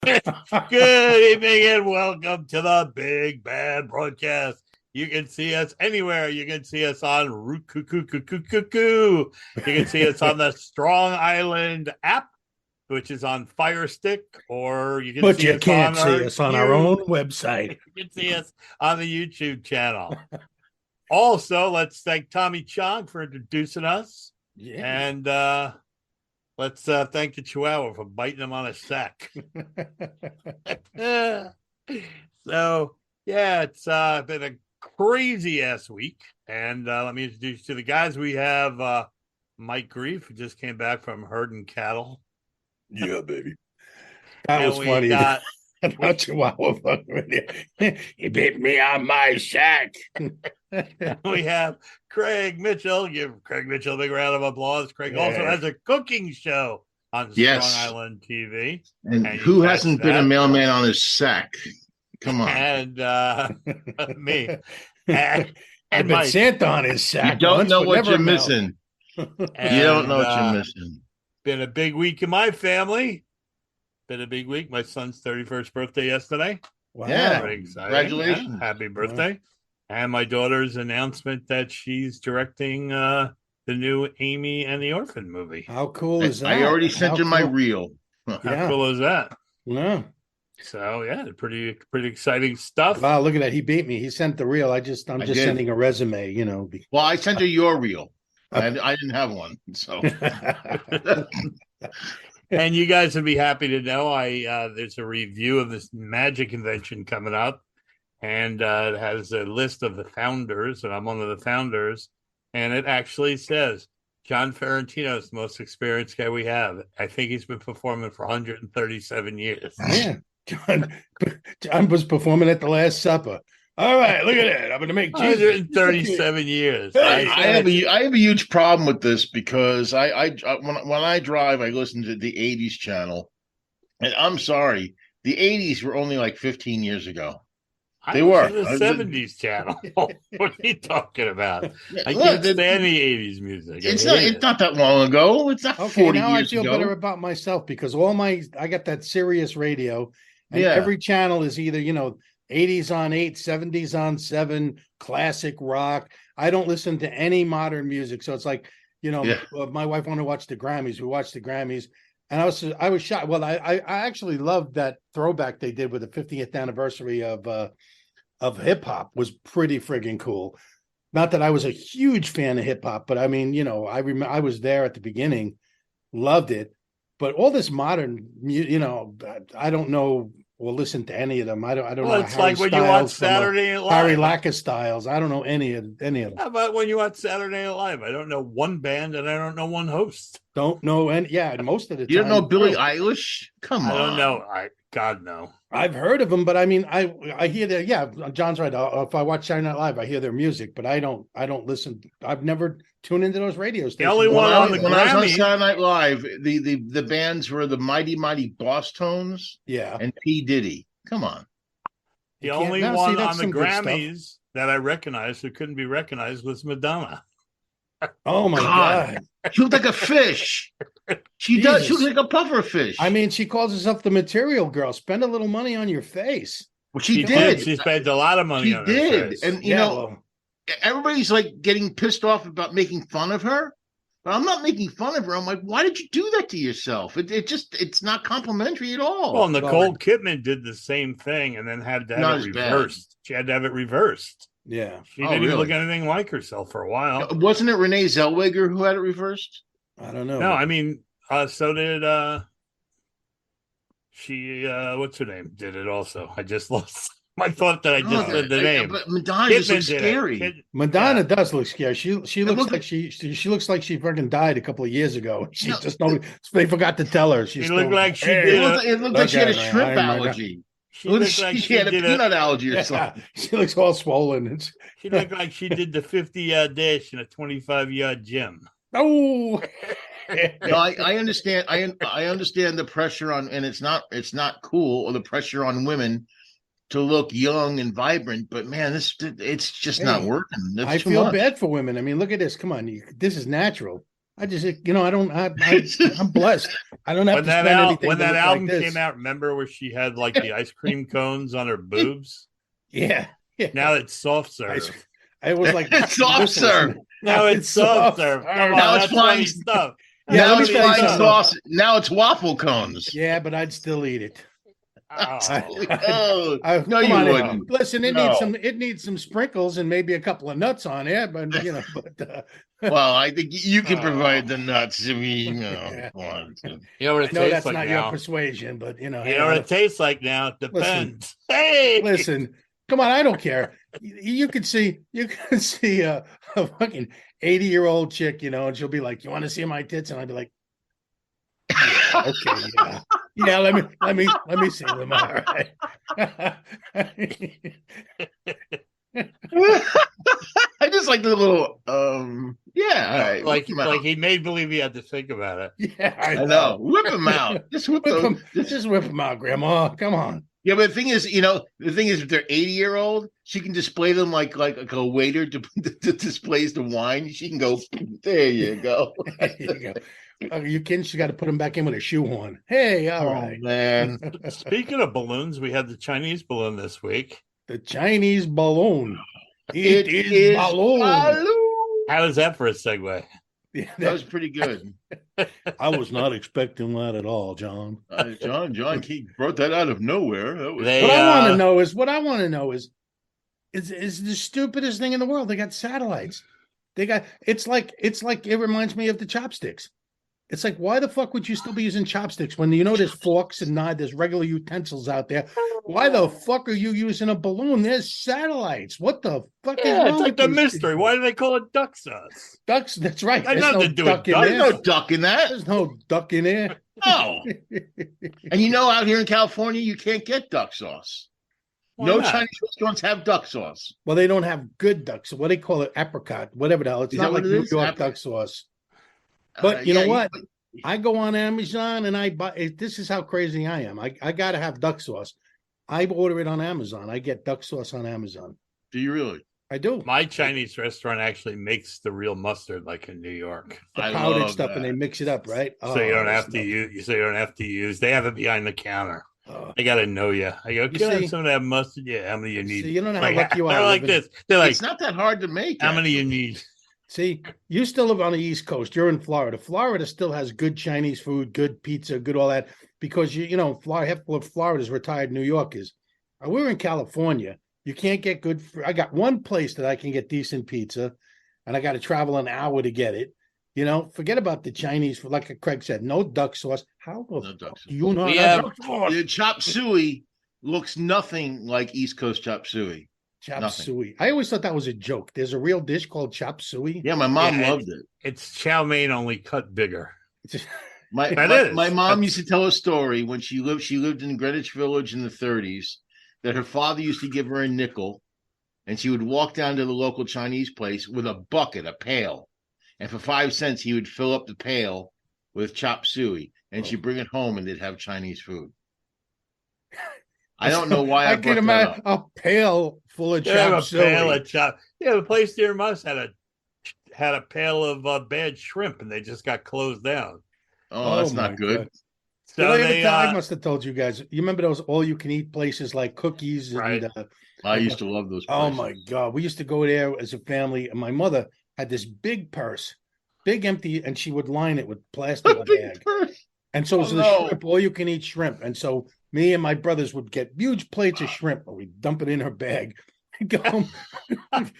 Good evening and welcome to the Big Bad Broadcast. You can see us anywhere. You can see us on Roku. You can see us on the Strong Island app, which is on Fire Stick, or you can But see you us can't on see us on our own website. You can see us on the YouTube channel. Also, let's thank Tommy Chong for introducing us. Yeah. And let's thank the Chihuahua for biting him on a sack. So, yeah, it's been a crazy ass week. And let me introduce you to the guys. We have Mike Grief, who just came back from herding cattle. Yeah, baby. That And was we funny. got Not Chihuahua. He bit me on my sack. we have Craig Mitchell. Give Craig Mitchell a big round of applause. Craig also has a cooking show on Strong Island TV. And who hasn't been a mailman on his sack? Come on. And me. And I've been Santa on his sack. You don't know what you're missing. You don't know what you're missing. Been a big week in my family. Been a big week. My son's 31st birthday yesterday. Wow. Yeah. Congratulations. Yeah. Happy birthday. Wow. And my daughter's announcement that she's directing the new Amy and the Orphan movie. How cool is that? I already sent you my reel. How cool is that? Yeah. So yeah, pretty exciting stuff. Wow, look at that. He beat me. He sent the reel. I'm just sending a resume, you know. Well, I sent her your reel. I didn't have one. So and you guys would be happy to know there's a review of this magic convention coming up, and it has a list of the founders, and I'm one of the founders, and it actually says John Ferrantino is the most experienced guy we have. I think he's been performing for 137 years. Yeah, John was performing at the Last Supper. All right, look at that. I'm going to make 137 years. I have a huge problem with this because when I drive, I listen to the 80s channel. And I'm sorry, the 80s were only like 15 years ago. They were. The 70s channel. What are you talking about? I can't stand the 80s music. It's not that long ago. It's not 40 years ago. Now I feel better about myself because I got that Sirius radio, and every channel is either, 80s on 8, 70s on 7, classic rock. I don't listen to any modern music. So it's like, my wife wanted to watch the Grammys. We watched the Grammys. And I was shocked. Well, I actually loved that throwback they did with the 50th anniversary of hip hop. Was pretty friggin' cool. Not that I was a huge fan of hip hop, but I mean, I was there at the beginning, loved it. But all this modern, I don't know. We'll listen to any of them. I don't know. It's Harry like when Styles, you watch Saturday Night Live. Harry Lacka Styles. I don't know any of them. How about when you watch Saturday Night Live? I don't know one band and I don't know one host. Don't know any. Yeah, most of the time. You don't know Billie Eilish? Come on. I don't know. God no. I've heard of them, but I mean, I hear that. Yeah, John's right. If I watch Saturday Night Live, I hear their music, but I don't listen. I've never tuned into those radio stations. The only one on the when I was on Saturday Night Live, the bands were the Mighty Boss Tones, and P. Diddy. Come on. The only one on the Grammys that I recognized who couldn't be recognized was Madonna. Oh my God. She looked like a fish. She does. She looks like a puffer fish. I mean, she calls herself the material girl. Spend a little money on your face. Well, she did. She spent a lot of money on her face. And everybody's like getting pissed off about making fun of her. But I'm not making fun of her. I'm like, why did you do that to yourself? It's not complimentary at all. Well, Nicole Kidman did the same thing and then had to have it reversed. She had to have it reversed. Yeah. She didn't even look anything like herself for a while. Wasn't it Renee Zellweger who had it reversed? I don't know. No, I mean, so did what's her name? Did it also. I just lost my thought that I just said the name. But Madonna just looks scary. Madonna does look scary. She looks like she looks like she fucking died a couple of years ago. They forgot to tell her. She looked like she did. It looked like she had a shrimp allergy. She looked like she had a peanut allergy or something. She looks all swollen. She looked like she did the 50-yard dash in a 25-yard gym. Oh, no, I understand. I understand the pressure on, and it's not cool, or the pressure on women to look young and vibrant. But man, it's just not working. I feel bad for women. I mean, look at this. Come on, this is natural. I just, I'm blessed. I don't have to spend anything. When to that look album like came out, remember where she had like the ice cream cones on her boobs? Yeah. Now it's soft serve. It was like It's soft serve. Now it's soft serve. Come on, now that's funny stuff. Yeah, now let me it's tell you flying something. sauce. Now it's waffle cones. Yeah, but I'd still eat it. Oh, no, come you on, wouldn't. listen, No. it needs some sprinkles and maybe a couple of nuts on it, but Well, I think you can provide the nuts. I mean, yeah. You know what it No, tastes that's like not now? your persuasion, but You know what it tastes like now? It depends. Listen, come on, I don't care. You can see a fucking 80-year-old chick, and she'll be like, "You want to see my tits?" And I'd be like, "Yeah, okay, yeah." Yeah, let me see them. All right. I just like the little yeah, all right. Like he made believe he had to think about it. Yeah, I know. Whip them out. Just whip them. Just whip them out, Grandma. Come on. Yeah, but the thing is, if they're 80-year-old, she can display them like a waiter to displays the wine. She can go, there you go. There you go. You kidding? She got to put them back in with a shoehorn. Hey, all right, man. Speaking of balloons, we had the Chinese balloon this week. The Chinese balloon. It is balloon. How is that for a segue? Yeah, that was pretty good. I was not expecting that at all, John. John, he brought that out of nowhere. What I want to know is the stupidest thing in the world. They got satellites. It's like it reminds me of the chopsticks. It's like, why the fuck would you still be using chopsticks when there's forks and there's regular utensils out there? Why the fuck are you using a balloon? There's satellites. What the fuck is wrong? It's like the mystery. Why do they call it duck sauce? Ducks. That's right. There's nothing to do with duck. There's no duck in that. There's no duck in there. No. And out here in California, you can't get duck sauce. Why no not? Chinese restaurants have duck sauce. Well, they don't have good duck. So what do they call it? Apricot, whatever the hell. It's not like New York duck sauce. But you know what? I go on Amazon and I buy. This is how crazy I am. I got to have duck sauce. I order it on Amazon. I get duck sauce on Amazon. Do you really? I do. My Chinese restaurant actually makes the real mustard, like in New York. The powdered stuff, and they mix it up, right? So you don't have to use. So you don't have to use. They have it behind the counter. They got to know you. I go, can I have some of that mustard? Yeah, how many you need? So you don't know how lucky you are. They're like this. They're like, it's not that hard to make. How many you need? See, you still live on the East Coast. You're in Florida. Florida still has good Chinese food, good pizza, good all that. Because half of Florida's retired New Yorkers. We're in California. You can't get good. I got one place that I can get decent pizza, and I got to travel an hour to get it. Forget about the Chinese. Like Craig said, no duck sauce. How the fuck do you know? The chop suey looks nothing like East Coast chop suey. Chop suey. I always thought that was a joke. There's a real dish called chop suey. Yeah, my mom loved it. It's chow mein, only cut bigger. My mom used to tell a story when she lived in Greenwich Village in the 30s that her father used to give her a nickel, and she would walk down to the local Chinese place with a bucket, a pail, and for 5 cents he would fill up the pail with chop suey, and she'd bring it home and they'd have Chinese food. I don't know why I can imagine a pail full of chop suey. Yeah, the place near us had a pail of bad shrimp, and they just got closed down. Oh, that's not good. God. So I must have told you guys. You remember those all-you-can-eat places like Cookies? Right. And, I used to love those places. Oh my God, we used to go there as a family, and my mother had this big purse, big empty, and she would line it with plastic bag. And so it was the shrimp, all-you-can-eat shrimp, and so me and my brothers would get huge plates of shrimp, and we'd dump it in her bag. Go home.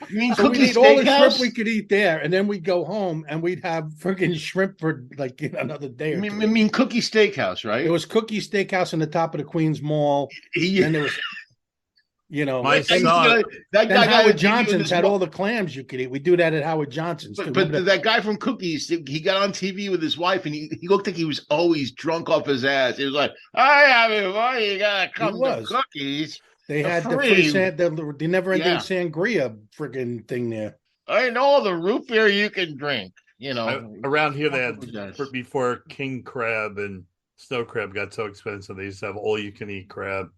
You mean so we'd eat all the shrimp we could eat there, and then we'd go home and we'd have freaking shrimp for like another day. I mean Cookie Steakhouse, right? It was Cookie Steakhouse on the top of the Queens Mall. Yeah. And there was, my son, that guy Howard Johnson's had all the clams you could eat. We do that at Howard Johnson's. But that guy from Cookies, he got on TV with his wife, and he looked like he was always drunk off his ass. He was like, "I everybody, you gotta come to Cookies." They had the never-ending sangria friggin' thing there. I know all the root beer you can drink. Around here they had before king crab and snow crab got so expensive. They used to have all-you-can-eat crab.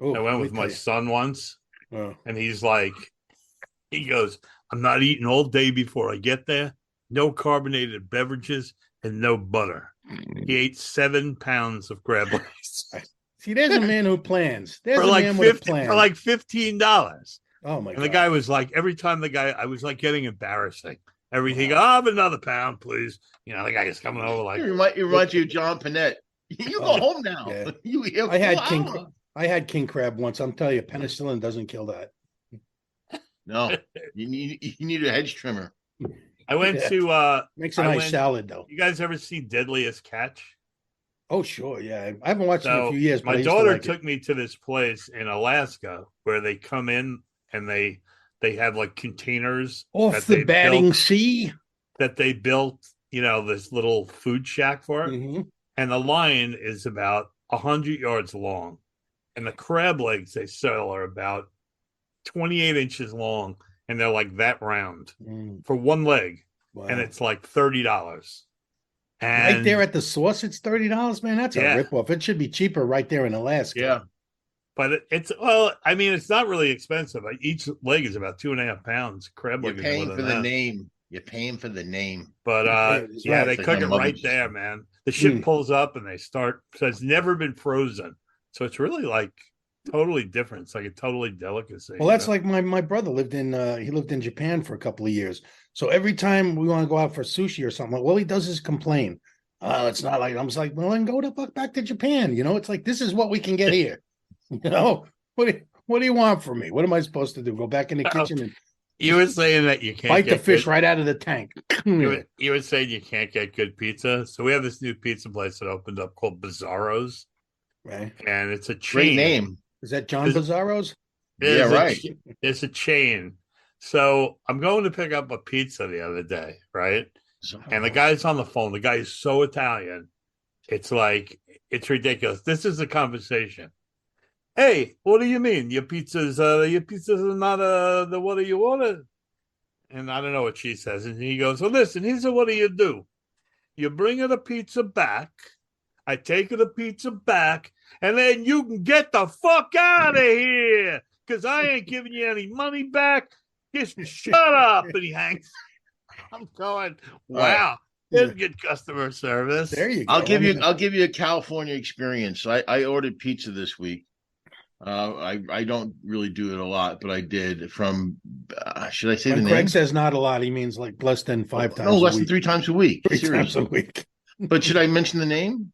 I went with my son once, and he's like, he goes, "I'm not eating all day before I get there. no carbonated beverages, and no butter. He ate 7 pounds of crab legs. See, there's a man who plans. There's for a like man 50, with a plan. for like $15. Oh my and God. The guy was like, every time I was like getting embarrassing. Everything, I'll have another pound, please. The guy is coming over like. It reminds you of John Panette. You go home now. Yeah. I had king crab once. I'm telling you, penicillin doesn't kill that. No, you need a hedge trimmer. I went to makes a nice salad though. You guys ever see Deadliest Catch? Oh sure, yeah. I haven't watched it in a few years. My daughter took me to this place in Alaska where they come in and they have like containers off the Batting Sea that they built, this little food shack for it. Mm-hmm. And the line is about 100 yards long. And the crab legs they sell are about 28 inches long. And they're like that round for one leg. Wow. And it's like $30. And right there at the source, it's $30, man. That's a ripoff. It should be cheaper right there in Alaska. Yeah. But it's not really expensive. Each leg is about 2.5 pounds. Crab leg is paying for the name. You're paying for the name. But they cook it right there, man. The ship pulls up and they start. So it's never been frozen. So it's really like totally different. It's like a totally delicacy. Well, that's like my brother lived in Japan for a couple of years. So every time we want to go out for sushi or something, all he does is complain. Oh, it's not like, I'm just like, well, then go back to Japan. It's like, this is what we can get here. What do you want from me? What am I supposed to do? Go back in the kitchen and you were saying that you can't bite the fish right out of the tank. You were saying you can't get good pizza. So we have this new pizza place that opened up called Bizarro's. Right. And it's a chain. Great name. Is that John Bizarro's? Yeah, right. It's a chain. So I'm going to pick up a pizza the other day, right? And the guy's on the phone. The guy is so Italian. It's like, it's ridiculous. This is a conversation. Hey, what do you mean? Your pizza's not the what do you order? And I don't know what she says. And he goes, well, listen, here's what do you do? You bring her the pizza back. I take her the pizza back. And then you can get the fuck out of here. Because I ain't giving you any money back. Just shut up. And he hangs. I'm going, wow. There's good customer service. There you go. I'll give you a California experience. I ordered pizza this week. I don't really do it a lot, but I did from. Should I say the name? Craig says not a lot. He means like less than 5 times. No, less than 3 times a week. 3 times a week. But should I mention the name?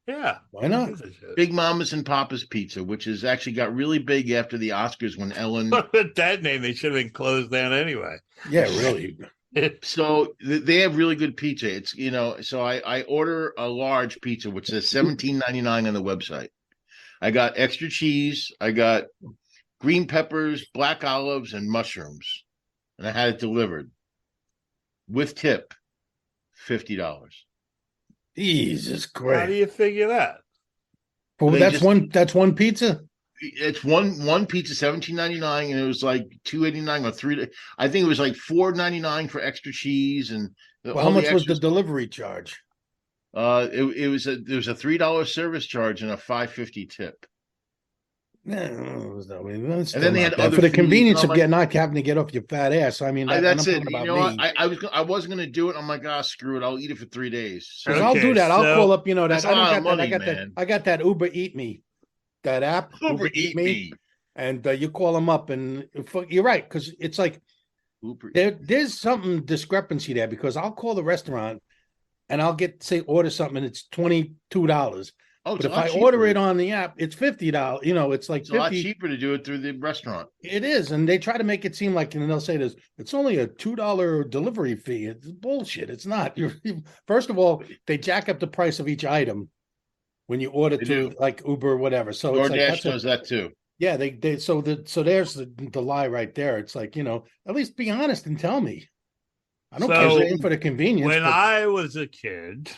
Yeah, why not? Big Mama's and Papa's Pizza, which has actually got really big after the Oscars when Ellen. With that name, they should have been closed down anyway. Yeah, really. So they have really good pizza. It's so I order a large pizza, which says $17.99 on the website. I got extra cheese. I got green peppers, black olives, and mushrooms, and I had it delivered with tip, $50. Jesus Christ! How do you figure that? Well, that's one pizza. It's one pizza, $17.99, and it was like $2.89 or $3. I think it was like $4.99 for extra cheese and. How much was the delivery charge? There was a $3 service charge and a $5.50 tip. No, and then they had other for the convenience of not having to get off your fat ass. I mean, that's it. I wasn't going to do it. I'm like, screw it. I'll eat it for 3 days. So I'll do that. I'll call up. I got that Uber Eat Me, that app. Uber Eat Me, and you call them up, and you're right, because it's like there's something discrepancy there, because I'll call the restaurant and I'll order something and it's $22. Oh, but if I order it on the app, it's $50. It's like it's a lot cheaper to do it through the restaurant. It is, and they try to make it seem like, and they'll say this: it's only a $2 delivery fee. It's bullshit. It's not. First of all, they jack up the price of each item when you order like Uber or whatever. So DoorDash does that too. Yeah, they so there's the lie right there. It's like, at least be honest and tell me. I don't care for the convenience. When I was a kid.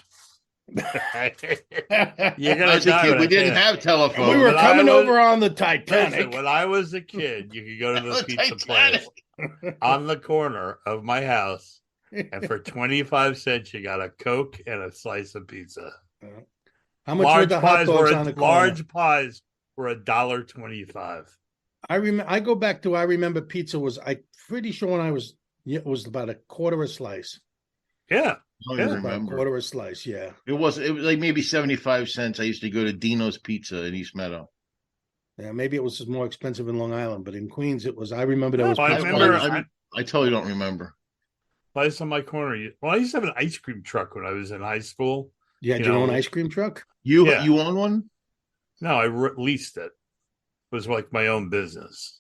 You're gonna die. We didn't have telephone. We were coming over on the Titanic. Listen, when I was a kid, you could go to the pizza place on the corner of my house, and for 25 cents, you got a Coke and a slice of pizza. How much were the hot dogs on the corner? Large pies were $1.25. I go back to, I remember pizza was, I'm pretty sure when it was about a quarter a slice. Yeah. I don't Yeah. even About a remember. quarter a slice, yeah. It was like maybe 75 cents. I used to go to Dino's Pizza in East Meadow. Yeah, maybe it was more expensive in Long Island, but in Queens it was. I remember there No, was I pizza. remember. I totally don't remember. Place on my corner. Well, I used to have an ice cream truck when I was in high school. You had your own ice cream truck? You own one? No, I leased it. It was like my own business.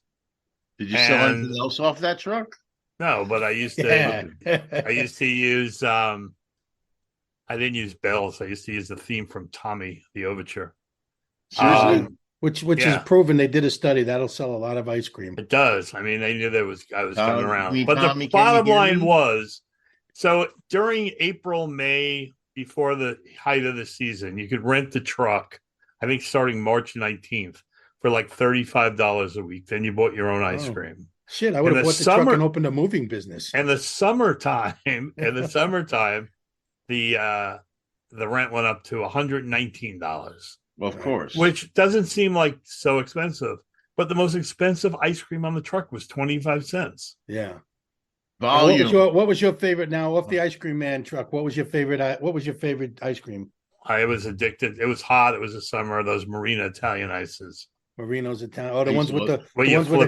Did you sell anything else off that truck? No, but I used to. Yeah. I used to use. I didn't use bells. I used to use the theme from Tommy the Overture. Seriously? Which is proven. They did a study that'll sell a lot of ice cream. It does. I mean, they knew I was coming around. But Tommy, the bottom line was, so during April, May, before the height of the season, you could rent the truck. I think starting March 19th for like $35 a week. Then you bought your own ice cream. Shit, I would have bought the truck and opened a moving business. And the summertime, the rent went up to $119. Well, of course. Which doesn't seem like so expensive. But the most expensive ice cream on the truck was 25 cents. Yeah. Volume. What was your favorite now off the ice cream man truck? What was your favorite ice cream? I was addicted. It was hot. It was the summer. Those Marina Italian ices. Marino's Italian. Oh, the ones with the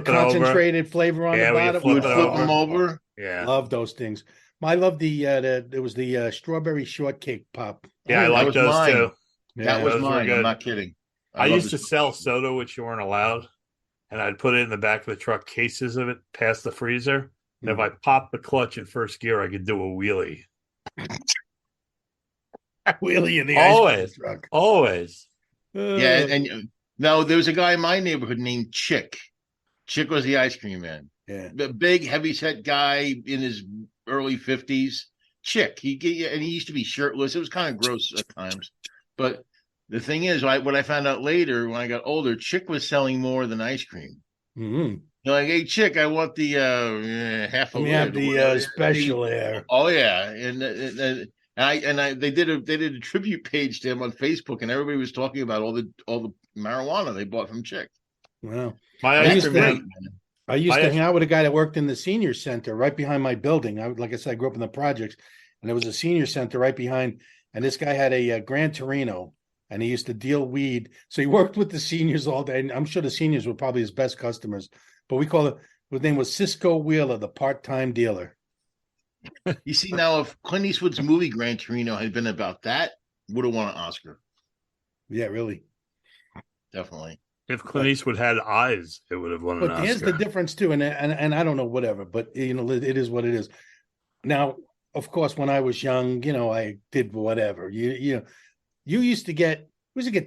concentrated flavor on the bottom. You would flip them over. Yeah. Love those things. I love the strawberry shortcake pop. Yeah, I like those too. Yeah, that was mine. I'm not kidding. I used to sell soda, which you weren't allowed. And I'd put it in the back of the truck, cases of it, past the freezer. And if I popped the clutch in first gear, I could do a wheelie. Wheelie in the ice cream truck. Always. Yeah, and no, there was a guy in my neighborhood named Chick. Chick was the ice cream man. Yeah. The big, heavy-set guy in his early 50s. Chick. He used to be shirtless. It was kind of gross at times. But the thing is, what I found out later when I got older, Chick was selling more than ice cream. Mm-hmm. You're like, hey, Chick, I want the half a lid. Have the special air. Oh yeah, and they did a tribute page to him on Facebook, and everybody was talking about all the marijuana they bought from Chick. Wow, I used to hang out with a guy that worked in the senior center right behind my building. Like I said, I grew up in the projects, and there was a senior center right behind. And this guy had a Gran Torino, and he used to deal weed. So he worked with the seniors all day. And I'm sure the seniors were probably his best customers. But his name was Cisco Wheeler, the part-time dealer. You see, now if Clint Eastwood's movie Gran Torino had been about that, would have won an Oscar. Yeah, really. Definitely. If Clint Eastwood had eyes, it would have won an Oscar. But here's the difference too, and I don't know, whatever, but it is what it is. Now, of course, when I was young, I did whatever. You used to get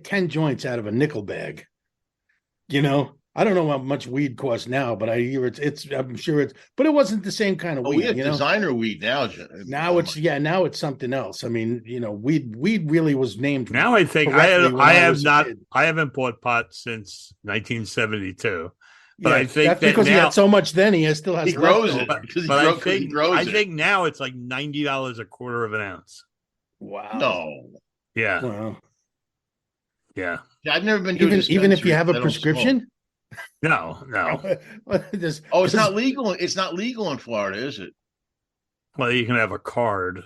10 joints out of a nickel bag. I don't know how much weed costs now, but I hear I'm sure but it wasn't the same kind of weed. We have designer weed now. Now it's something else. I mean, weed really was named. Now I think I haven't bought pot since 1972. But I think that's because he had so much then. He still has. He grows it. I think now it's like $90 a quarter of an ounce. Wow. No. Yeah. Wow. Yeah. I've never been to even if you have a prescription. No. It's not legal. It's not legal in Florida, is it? Well, you can have a card.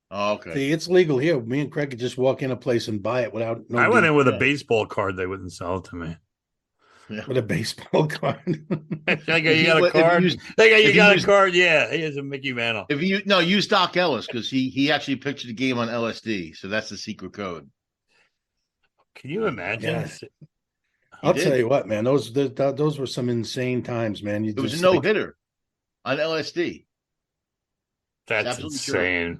Oh, okay. See, it's legal here. Me and Craig could just walk in a place and buy it without. I went in with a baseball card. They wouldn't sell it to me. Yeah. With a baseball card. You got a card? You got a card? Yeah, here's a Mickey Mantle. Use Doc Ellis because he actually pictured the game on LSD, so that's the secret code. Can you imagine? Yes. I'll tell you what, man. Those were some insane times, man. It was a no-hitter on LSD. That's insane.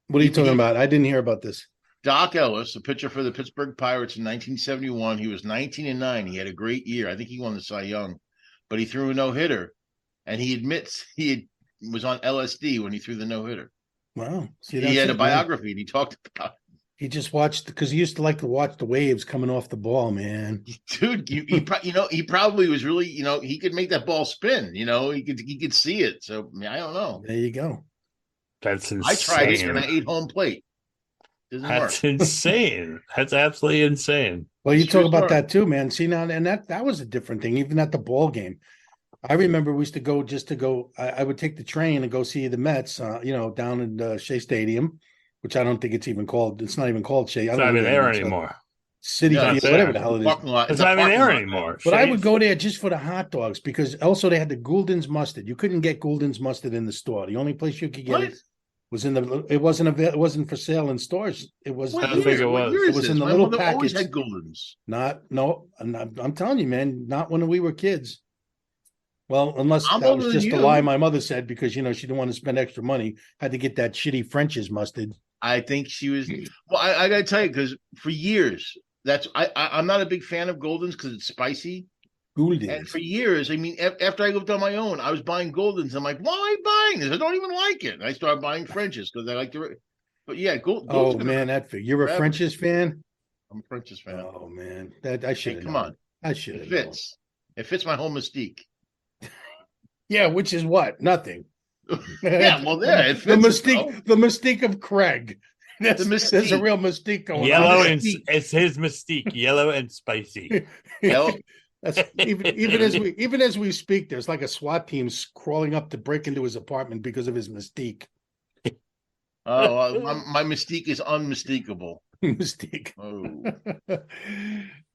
What are you talking about? I didn't hear about this. Doc Ellis, a pitcher for the Pittsburgh Pirates in 1971. He was 19-9. He had a great year. I think he won the Cy Young, but he threw a no-hitter, and he admits he was on LSD when he threw the no-hitter. Wow. See, he had a biography, and he talked about it. He just watched because he used to like to watch the waves coming off the ball, man. Dude, he probably was really, he could make that ball spin. He could see it. So I don't know. There you go. That's insane. I tried it and I ate home plate. That's insane. That's absolutely insane. Well, you talk about that too, man. See now, and that was a different thing. Even at the ball game, I remember we used to go just to go. I would take the train and go see the Mets, down in Shea Stadium, which I don't think it's even called. It's not even called Shea. I It's don't not know even what there it's anymore. City No, Field, it's whatever there. the hell it is. Parking lot. It's a not even parking there lot anymore. But I would go there just for the hot dogs because also they had the Gouldens mustard. You couldn't get Gouldens mustard in the store. The only place you could get What? it was in the. It wasn't for sale in stores. It was. What I don't think year? it What was. year It is was this? in the My little mother always packets. had Goldens. Not no. I'm telling you, man. Not when we were kids. Well, unless I'm that was older than just a lie you. my mother said because she didn't want to spend extra money. Had to get that shitty French's mustard. I think she was. Well, I got to tell you, because for years, I'm not a big fan of Goldens because it's spicy. And Gouldens. for years, I mean, after I lived on my own, I was buying Goldens. I'm like, why am I buying this? I don't even like it. And I started buying French's because I like to. But yeah, Goldens Oh been around man, you're a forever. French's fan? I'm a French's fan. Oh man, that I should Hey, have come known. on, I should it have known. fits. It fits my whole mystique. Yeah, which is what? Nothing. Yeah, well, there it The fits. Bro. mystique of Craig. The There's a mystique. real mystique going Yellow on. and it's his mystique, yellow and spicy. Yep. That's even as we speak, there's like a SWAT team crawling up to break into his apartment because of his mystique. Oh, my mystique is unmistakable. Mystique. Oh,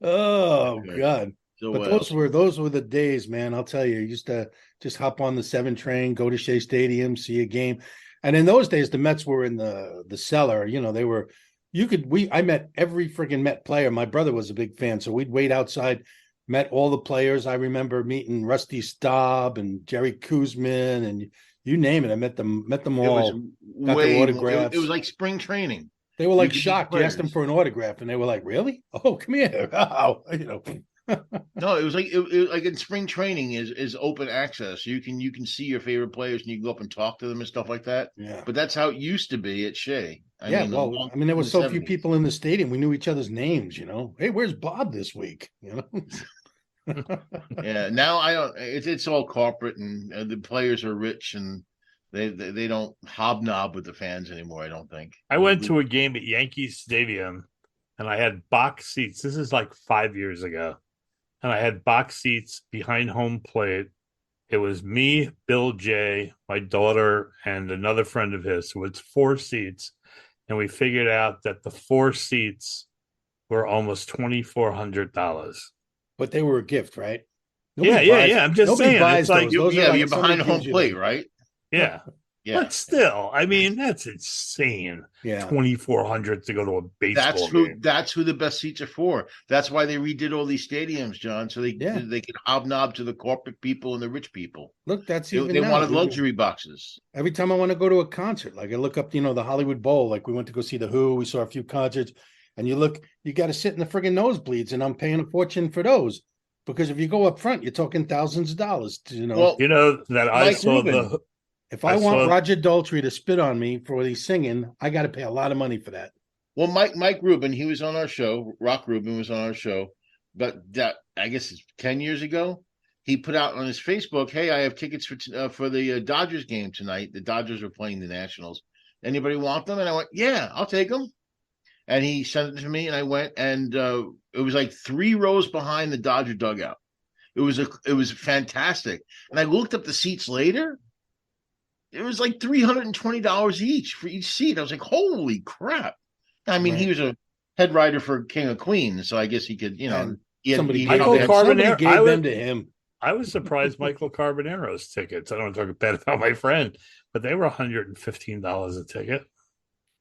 Oh okay. God. So But what those else? were the days, man. I'll tell you. Used to just hop on the 7 train, go to Shea Stadium, see a game. And in those days, the Mets were in the cellar. They were I met every friggin' Met player. My brother was a big fan, so we'd wait outside, met all the players. I remember meeting Rusty Staub and Jerry Kuzman and you name it. I met them It was all, got their way more. It was autographs. like spring training. They were You like could meet shocked. You asked them players. for an autograph, and they were like, "Really? Oh, come here!" Oh, No, it was like in spring training is open access. You can see your favorite players and you can go up and talk to them and stuff like that. Yeah. But that's how it used to be at Shea. I Yeah, mean, well, I mean, there in were the so few 70s. people in the stadium. We knew each other's names. Hey, where's Bob this week? Yeah, now I don't. It's all corporate and the players are rich and they don't hobnob with the fans anymore. I don't think. I went to a game at Yankee Stadium and I had box seats. This is like 5 years ago. And I had box seats behind home plate. It was me, Bill J, my daughter, and another friend of his. So it's 4 seats. And we figured out that the 4 seats were almost $2,400. But they were a gift, right? Yeah. I'm just Nobody saying. buys It's like, those. Those are yeah, like you're somebody behind home gives you plate, them. right? yeah. Yeah. But still, I mean, that's insane. Yeah. 2,400 to go to a baseball game. That's who the best seats are for. That's why they redid all these stadiums, John, so they could hobnob to the corporate people and the rich people. Look, that's They, even they now. wanted luxury boxes. Every time I want to go to a concert, like I look up, the Hollywood Bowl. Like we went to go see the Who. We saw a few concerts, and you got to sit in the friggin' nosebleeds, and I'm paying a fortune for those. Because if you go up front, you're talking thousands of dollars. Well, you know that I Mike saw Rubin. If I want Roger Daltrey to spit on me for what he's singing, I got to pay a lot of money for that. Well, Mike Rubin, he was on our show. Rock Rubin was on our show, but that I guess it's 10 years ago. He put out on his Facebook, "Hey, I have tickets for the Dodgers game tonight. The Dodgers are playing the Nationals. Anybody want them?" And I went, "Yeah, I'll take them." And he sent it to me, and I went, and it was like 3 rows behind the Dodger dugout. It was fantastic. And I looked up the seats later. It was like $320 each for each seat. I was like, "Holy crap!" I mean, Right. he was a head writer for King of Queens, so I guess he could, Somebody Carbonaro. gave them to him. I was surprised Michael Carbonero's tickets. I don't want to talk bad about my friend, but they were $115 a ticket.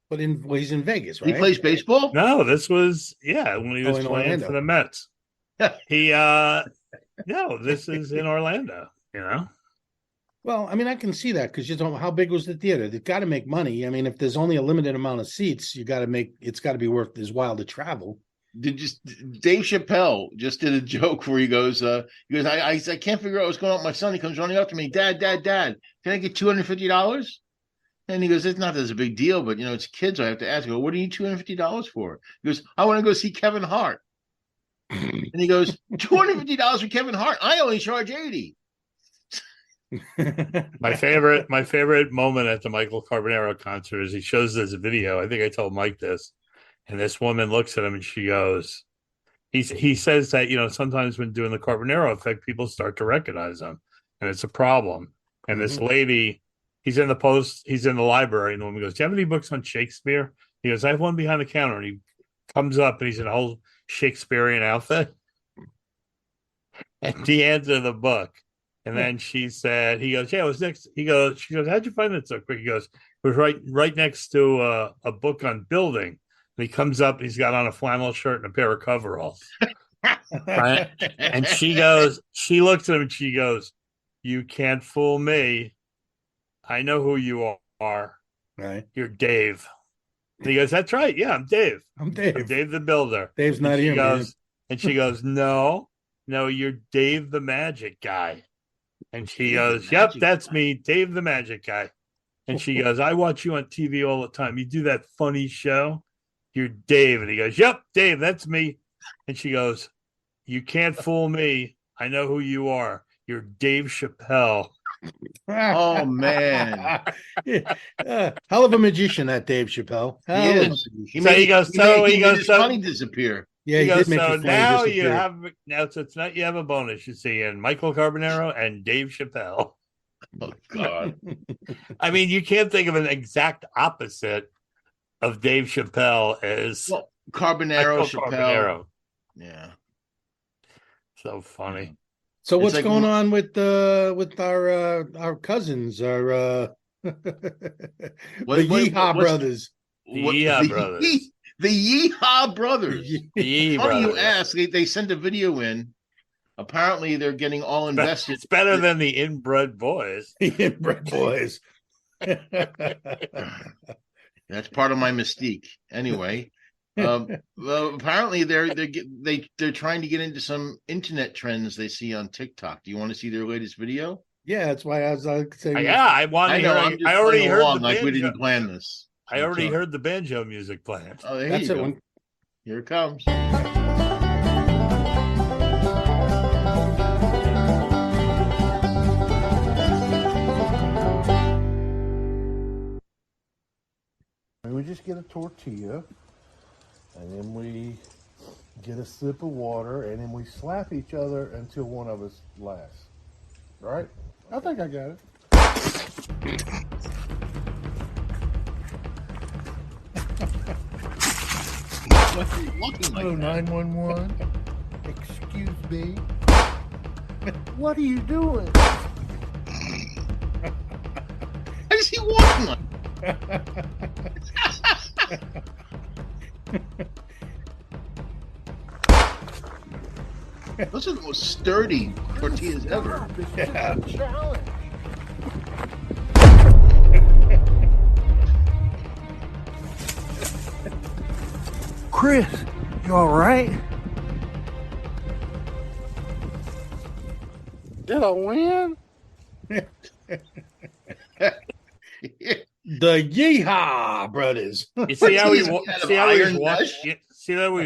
But he's in Vegas, right? He plays baseball? No, this was when he was playing Orlando. for the Mets. He no, this is in Orlando, Well, I mean, I can see that because how big was the theater? They've got to make money. I mean, if there's only a limited amount of seats, it's got to be worth his while to travel. Dave Chappelle just did a joke where he goes, I can't figure out what's going on with my son. He comes running up to me, Dad, can I get $250? And he goes, "It's not as a big deal, but it's kids. I have to ask." I go, "What do you need $250 for?" He goes, "I want to go see Kevin Hart." And he goes, $250 for Kevin Hart? I only charge $80. My favorite moment at the Michael Carbonero concert is he shows this video. I think I told Mike this, and this woman looks at him and she goes, he says that sometimes when doing the Carbonero effect, people start to recognize him, and it's a problem. And this lady, he's in the library, and the woman goes, "Do you have any books on Shakespeare?" He goes, "I have one behind the counter." And he comes up, and he's in a whole Shakespearean outfit, and he hands her the book. And then he goes, "Yeah, it was next." She goes, "How'd you find it so quick?" He goes, "It was right next to a book on building." And he comes up, and he's got on a flannel shirt and a pair of coveralls. Right? And she looks at him and she goes, "You can't fool me. I know who you are. Right. You're Dave." And he goes, "That's right. Yeah, I'm Dave. I'm Dave. I'm Dave the Builder." Dave's not here, man. And she goes, "No, you're Dave the Magic Guy." And she goes, "Yep, that's me, Dave the Magic Guy." And she goes, "I watch you on TV all the time. You do that funny show. You're Dave." And he goes, "Yep, Dave, that's me." And she goes, "You can't fool me. I know who you are. You're Dave Chappelle." Oh, man. Hell of a magician, that Dave Chappelle. He made his money disappear. Yeah, he goes, "So now you have a bonus. You see, in Michael Carbonaro and Dave Chappelle." Oh, God. I mean, you can't think of an exact opposite of Dave Chappelle as Carbonaro, Chappelle. Carbonaro. Yeah. So funny. So what's going on with our cousins, the Yeehaw brothers? The Yeehaw brothers. The Yeehaw brothers. Funny you ask. They sent a video in. Apparently, they're getting all invested. It's better than the Inbred Boys. The Inbred Boys. That's part of my mystique. Anyway, well, apparently they're trying to get into some internet trends they see on TikTok. Do you want to see their latest video? Yeah, that's why I was saying. Yeah, I want to hear. I already heard the banjo. We didn't plan this. I already heard the banjo music playing. Oh, there you go. Here it comes. We just get a tortilla, and then we get a sip of water, and then we slap each other until one of us laughs. Right? I think I got it. Hello, 911. Excuse me. What are you doing? How is he walking like? Those are the most sturdy tortillas ever. Yeah. Chris, you all right? Did I win? The Yeehaw brothers. You see how he was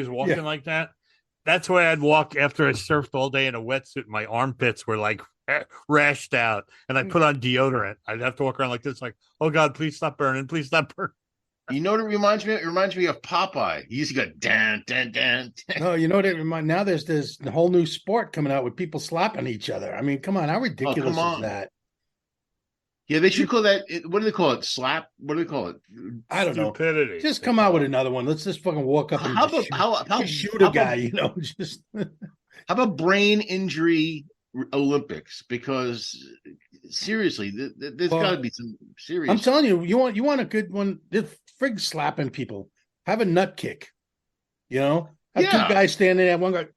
walking like that? That's why I'd walk after I surfed all day in a wetsuit. My armpits were like rashed out, and I put on deodorant. I'd have to walk around like this, like, "Oh God, please stop burning! Please stop burning!" You know what it reminds me of? It reminds me of Popeye. He used to go dan dan dan. No, you know what it reminds. Now there's this whole new sport coming out with people slapping each other. I mean, come on, how ridiculous is that? Yeah, they should call that. What do they call it? Slap? What do they call it? I don't Stupidity. know. Just come out with another one. Let's just fucking walk up and shoot a guy. You know, just how about brain injury Olympics? Because seriously, there's got to be some serious. I'm telling you, you want a good one. Frig slapping people. Have a nut kick. You know, have two guys standing there. One guy, kick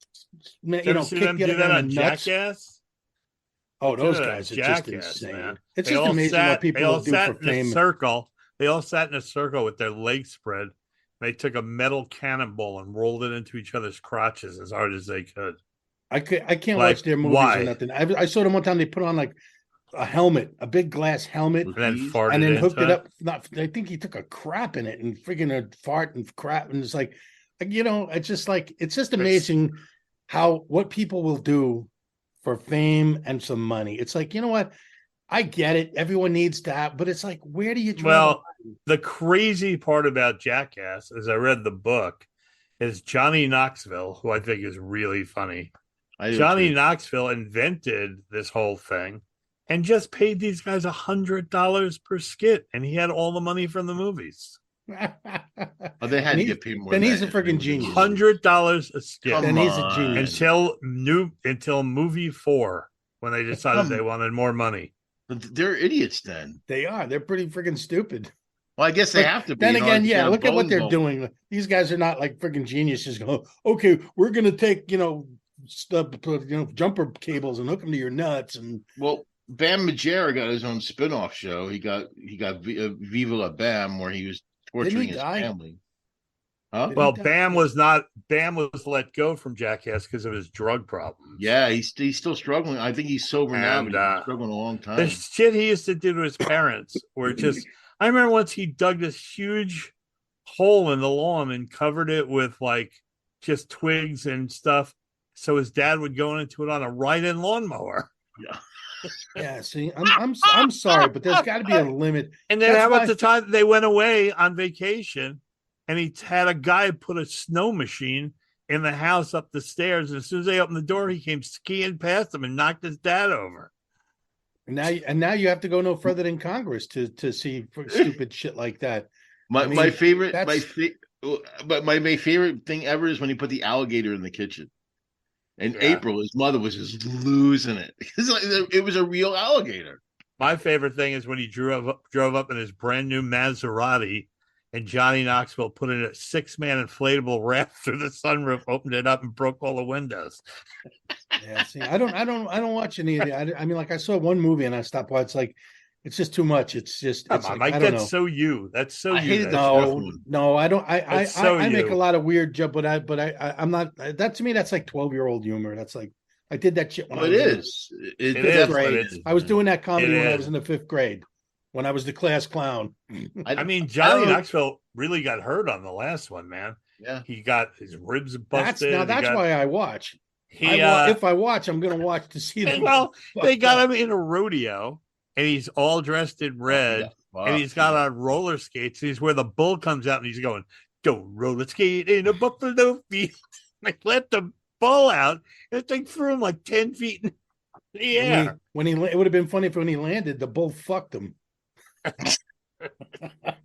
the other guy on nuts. Jackass. Oh, those guys are just insane. Man. It's just amazing what people will do for fame. They all sat in a circle with their legs spread. They took a metal cannonball and rolled it into each other's crotches as hard as they could. I can't watch their movies or nothing. I saw them one time. They put on like a helmet, a big glass helmet, and then hooked it up. I think he took a crap in it and freaking a fart and crap. And it's like, it's just amazing what people will do for fame and some money. It's like, you know what? I get it. Everyone needs that, but it's like, where do you draw? Well, the crazy part about Jackass, as I read the book, is Johnny Knoxville, who I think is really funny. Johnny Knoxville invented this whole thing, and just paid these guys $100 per skit, and he had all the money from the movies. Oh, they had to get paid more. Then he's a freaking genius. $100 a skit. Then he's a genius until movie 4, when they decided they wanted more money. But they're idiots. Then they are. They're pretty freaking stupid. Well, I guess they have to be. Then again, yeah. Look at what they're doing. These guys are not like freaking geniuses. Go, okay, we're gonna take stuff, jumper cables and hook them to your nuts. And well, Bam Margera got his own spin-off show. He got Viva La Bam, where he was torturing his family. Huh? Well, Bam was let go from Jackass because of his drug problems. Yeah, he's still struggling. I think he's sober now, but he's been struggling a long time. The shit he used to do to his parents were just. I remember once he dug this huge hole in the lawn and covered it with like just twigs and stuff, so his dad would go into it on a ride-in lawnmower. Yeah. Yeah, see, I'm sorry, but there's got to be a limit. And then how about the time they went away on vacation, and he had a guy put a snow machine in the house up the stairs, and as soon as they opened the door, he came skiing past him and knocked his dad over. And now you have to go no further than Congress to see stupid shit like that. My favorite thing ever is when he put the alligator in the kitchen. In April, his mother was just losing it. It was a real alligator. My favorite thing is when he drove up in his brand new Maserati, and Johnny Knoxville put in a 6-man inflatable raft through the sunroof, opened it up, and broke all the windows. Yeah, see, I don't watch any of the. I mean, like I saw one movie and I stopped watching. It's like it's just too much. It's just. It's like, Mike, that's so you. That's so you. No, I don't. I make a lot of weird jump, but I'm not. That to me, that's like 12-year-old humor. That's like I did that shit when I was in fifth grade. I was doing that comedy when I was in the 5th grade. When I was the class clown. I mean, Johnny Knoxville really got hurt on the last one, man. Yeah. He got his ribs busted. That's why I watch. If I watch, I'm going to watch to see them. Well, they got him in a rodeo, and he's all dressed in red, and he's got on roller skates. He's where the bull comes out, and he's going, "Don't roller skate in a buffalo field." Like, let the bull out. And the thing threw him like 10 feet in the air. It would have been funny if when he landed, the bull fucked him.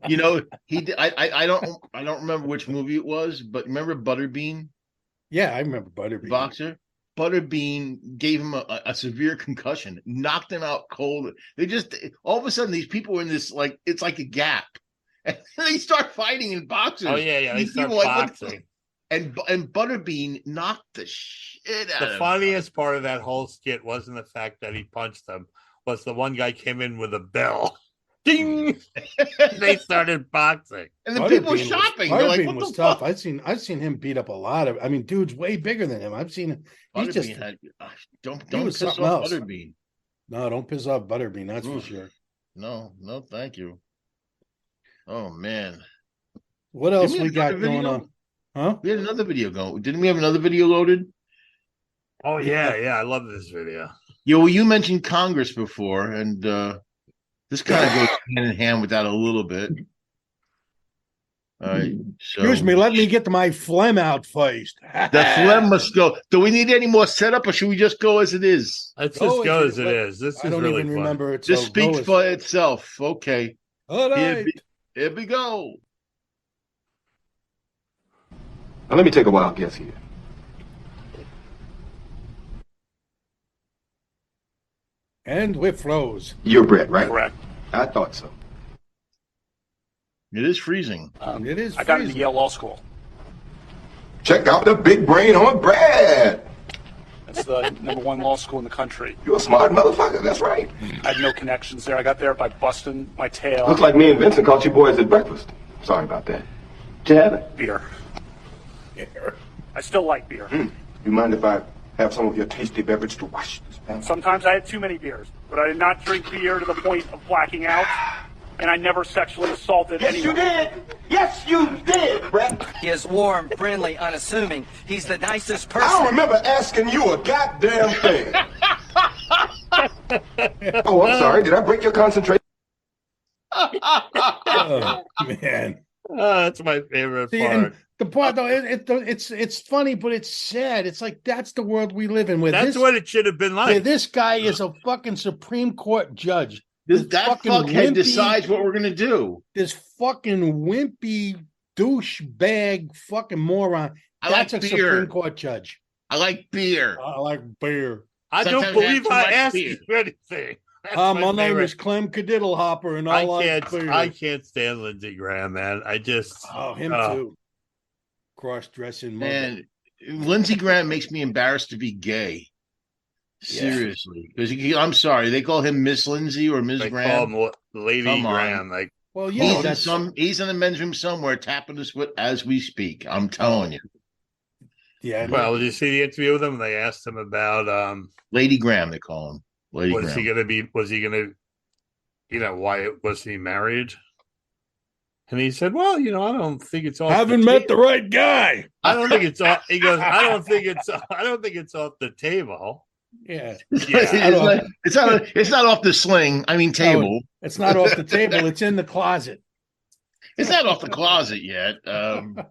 He did. I don't remember which movie it was, but remember Butterbean? Yeah, I remember Butterbean. The boxer. Butterbean gave him a severe concussion, knocked him out cold. They just all of a sudden these people were in this it's like a gap, and they start fighting in boxers. Oh yeah, they start boxing. And Butterbean knocked the shit out of him. The funniest part of that whole skit wasn't the fact that he punched them, was the one guy came in with a bell. Ding! They started boxing, and the people were shopping. Butterbean was tough. I've seen him beat up a lot of. I mean, dude's way bigger than him. I've seen. He's just don't piss off Butterbean. No, don't piss off Butterbean. That's for sure. No, thank you. Oh man, what else we got going on? Huh? We had another video going. Didn't we have another video loaded? Oh yeah. I love this video. Yeah, well, you mentioned Congress before, and this kind of goes hand in hand with that a little bit. All right. So, excuse me, let me get my phlegm out first. The phlegm must go. Do we need any more setup, or should we just go as it is? Let's just go as it is. This is really fun. Remember it. This speaks for itself. Okay. All right. Here we go. Now let me take a wild guess here. And with flows. You're Brett, right? Correct. I thought so. It is freezing. It is. I got into Yale Law School. Check out the big brain on Brad. That's the #1 law school in the country. You're a smart motherfucker. That's right. I had no connections there. I got there by busting my tail. Looks like me and Vincent caught you boys at breakfast. Sorry about that. Did you have it? Beer. I still like beer. You mind if I have some of your tasty beverage to wash this down? Sometimes I had too many beers, but I did not drink beer to the point of blacking out, and I never sexually assaulted anyone. Yes, you did, Brett. He is warm, friendly, unassuming. He's the nicest person. I don't remember asking you a goddamn thing. Oh, I'm sorry. Did I break your concentration? Oh, man. Oh, that's my favorite See, part. and the part though, it's funny, but it's sad. It's like that's the world we live in. That's what it should have been like. Where this guy is a fucking Supreme Court judge. That fuckhead decides what we're gonna do. This fucking wimpy douchebag fucking moron. That's a Supreme Court judge. I like beer. I like beer. I don't believe I asked you anything. My name is Clem Cadiddlehopper, and I like beer. I can't stand Lindsey Graham, man. I just him too. Cross-dressing man. Lindsey Graham makes me embarrassed to be gay. Seriously, because I'm sorry, they call him Miss Lindsay or Ms. Graham. Call him Lady Graham. Like, well, he's in the men's room somewhere tapping his foot as we speak. I'm telling you. Yeah. Well, did you see the interview with him? They asked him about Lady Graham. They call him Lady was Graham. Was he gonna? Why was he married? And he said, "Well, I don't think it's off. Haven't met the right guy. I don't think it's off." He goes, "I don't think it's off the table." Yeah, it's not off the sling. I mean, table. No, it's not off the table. It's in the closet. It's not off the closet yet. And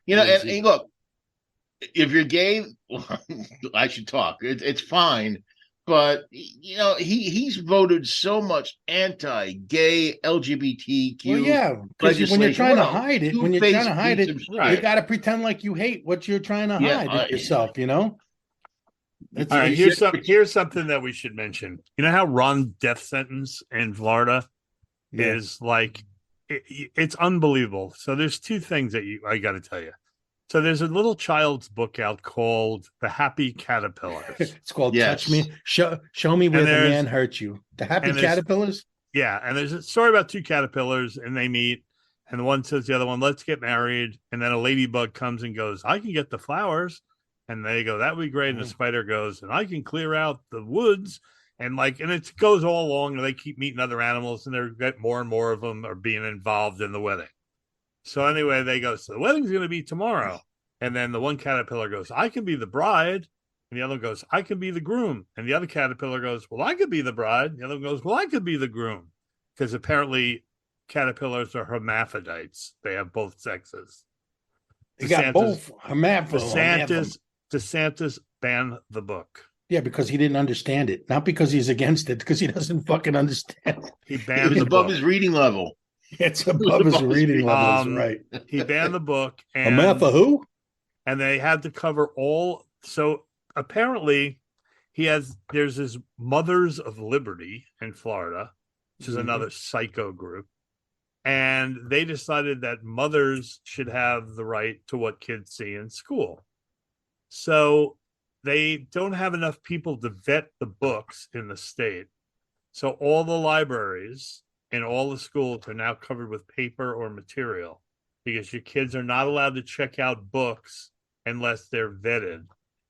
look, if you're gay, I should talk. It's fine. But he's voted so much anti-gay LGBTQ. Well, yeah, because when you're trying to hide it, you got to pretend like you hate what you're trying to hide yourself. All right, here's something that we should mention. You know how Ron's death sentence in Florida is like it's unbelievable. So there's two things that I got to tell you. So there's a little child's book out called The Happy Caterpillars. It's called Touch Me, Show Me Where the Man Hurt You. The Happy Caterpillars? Yeah, and there's a story about two caterpillars, and they meet, and the one says to the other one, let's get married. And then a ladybug comes and goes, I can get the flowers. And they go, that would be great. And the spider goes, and I can clear out the woods. And it goes all along, and they keep meeting other animals, and they get more and more of them are being involved in the wedding. So anyway, they go, so the wedding's going to be tomorrow. And then the one caterpillar goes, I can be the bride. And the other goes, I can be the groom. And the other caterpillar goes, well, I could be the bride. And the other goes, well, I could be the groom. Because apparently caterpillars are hermaphrodites. They have both sexes. They got both hermaphrodites. DeSantis banned the book. Yeah, because he didn't understand it. Not because he's against it, because he doesn't fucking understand it. He banned it above his reading level. It's above his reading level, right. He banned the book. And Hermaphrodites who? And they had to cover all. So apparently there's this Mothers of Liberty in Florida, which is another psycho group. And they decided that mothers should have the right to what kids see in school. So they don't have enough people to vet the books in the state. So all the libraries in all the schools are now covered with paper or material because your kids are not allowed to check out books unless they're vetted.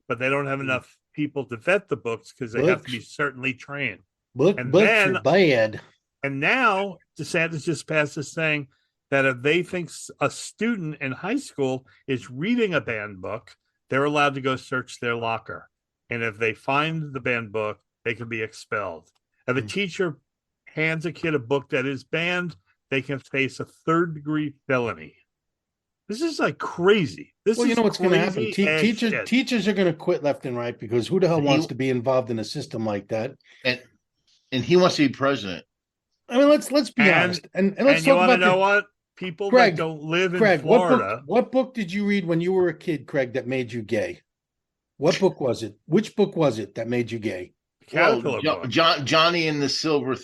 But they don't have enough people to vet the books because they have to be certainly trained. Books are bad. And now DeSantis just passed this thing that if they think a student in high school is reading a banned book, they're allowed to go search their locker. And if they find the banned book, they can be expelled. If a teacher hands a kid a book that is banned, they can face a 3rd-degree felony. This is like crazy. You know what's going to happen? Teachers are going to quit left and right because who the hell wants to be involved in a system like that? And he wants to be president. I mean, let's be honest. And let's talk about know what? People that don't live in Florida. What book did you read when you were a kid, Craig, that made you gay? What book was it? Which book was it that made you gay? Johnny and the Silver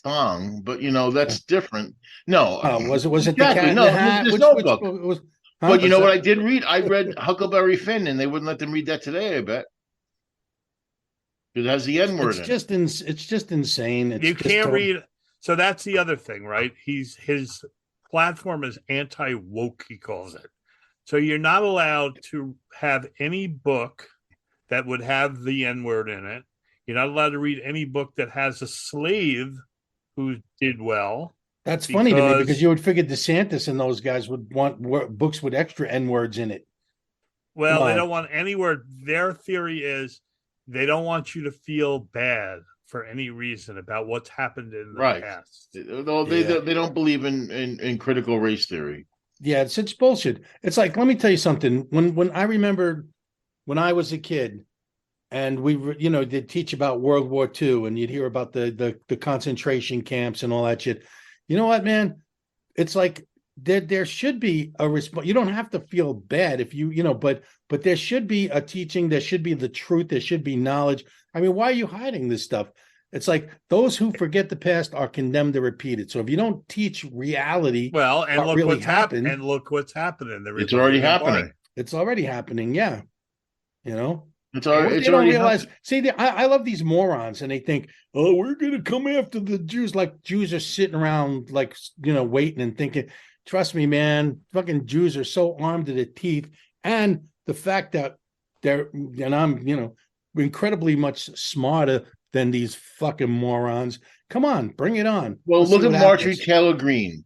Thong, but that's different. No, was it the Cat in the Hat? Which book was? But you know what I did read? I read Huckleberry Finn, and they wouldn't let them read that today. I bet it has the N word. It's just insane. You can't read. So that's the other thing, right? His platform is anti-woke, he calls it. So you're not allowed to have any book that would have the N-word in it. You're not allowed to read any book that has a slave who did well. That's funny to me because you would figure DeSantis and those guys would want books with extra N-words in it. Well, they don't want any word. Their theory is they don't want you to feel bad for any reason about what's happened in the past. They don't believe in critical race theory. Yeah, it's such bullshit. It's like, let me tell you something. When I remember when I was a kid, and they'd teach about World War II, and you'd hear about the concentration camps and all that shit. You know what, man? It's like there should be a response. You don't have to feel bad if but there should be a teaching. There should be the truth. There should be knowledge. I mean, why are you hiding this stuff? It's like those who forget the past are condemned to repeat it. So if you don't teach reality, Well, and what look really what's happened, and look what's happening. It's already happening. It's already happening. Yeah, It's what already. they don't realize. See, I love these morons, and they think, "Oh, we're going to come after the Jews." Like Jews are sitting around, like waiting and thinking. Trust me, man. Fucking Jews are so armed to the teeth, and the fact that I'm incredibly much smarter than these fucking morons. Come on, bring it on. Well, look at Marjorie happens. Taylor Greene.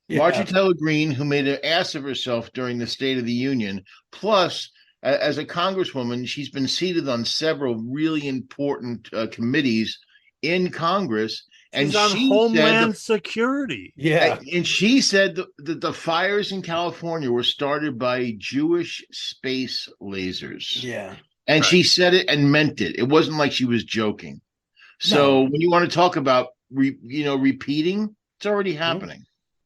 Yeah. Marjorie Taylor Greene, who made an ass of herself during the State of the Union. Plus, as a congresswoman, she's been seated on several really important committees in Congress. She's on Homeland Security. Yeah. And she said that the fires in California were started by Jewish space lasers. Yeah. And she said it and meant it. It wasn't like she was joking. So when you want to talk about, repeating, it's already happening.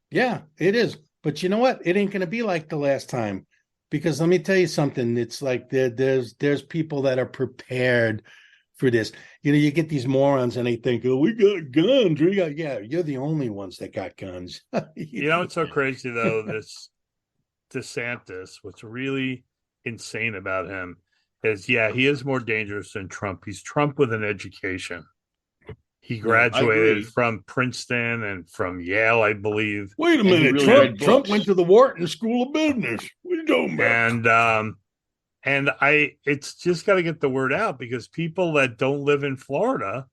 Yeah, it is. But you know what? It ain't going to be like the last time. Because let me tell you something. It's like there's people that are prepared for this. You get these morons and they think, oh, we got guns. Yeah, you're the only ones that got guns. It's so crazy, though, this DeSantis, what's really insane about him is, he is more dangerous than Trump. He's Trump with an education. He graduated from Princeton and from Yale, I believe. Wait a minute, Trump went to the Wharton School of Business. What are you doing about? And it's just got to get the word out, because people that don't live in Florida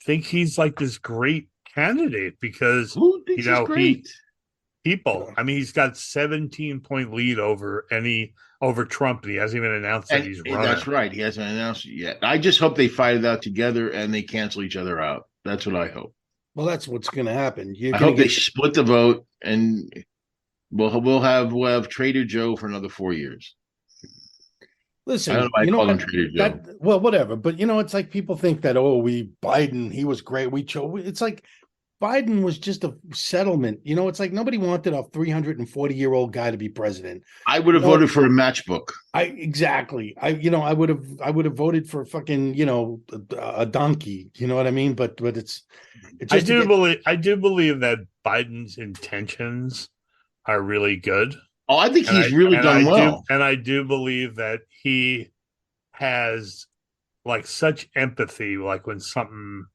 think he's like this great candidate, because who thinks he's great? He's got 17-point lead over Trump, and he hasn't even announced that he's running. That's right. He hasn't announced it yet. I just hope they fight it out together and they cancel each other out. That's what I hope. Well, that's what's going to happen. I hope they split the vote, and we'll have Trader Joe for another 4 years. Listen, I don't know why I call him Trader Joe. Well, whatever. But it's like people think that Biden, he was great. We chose. It's like Biden was just a settlement. It's like nobody wanted a 340-year-old guy to be president. I would have voted for a matchbook. Exactly. I would have voted for fucking, a donkey. You know what I mean? But it's I do believe that Biden's intentions are really good. Oh, I think he's really done well. And I do believe that he has like such empathy, like when something,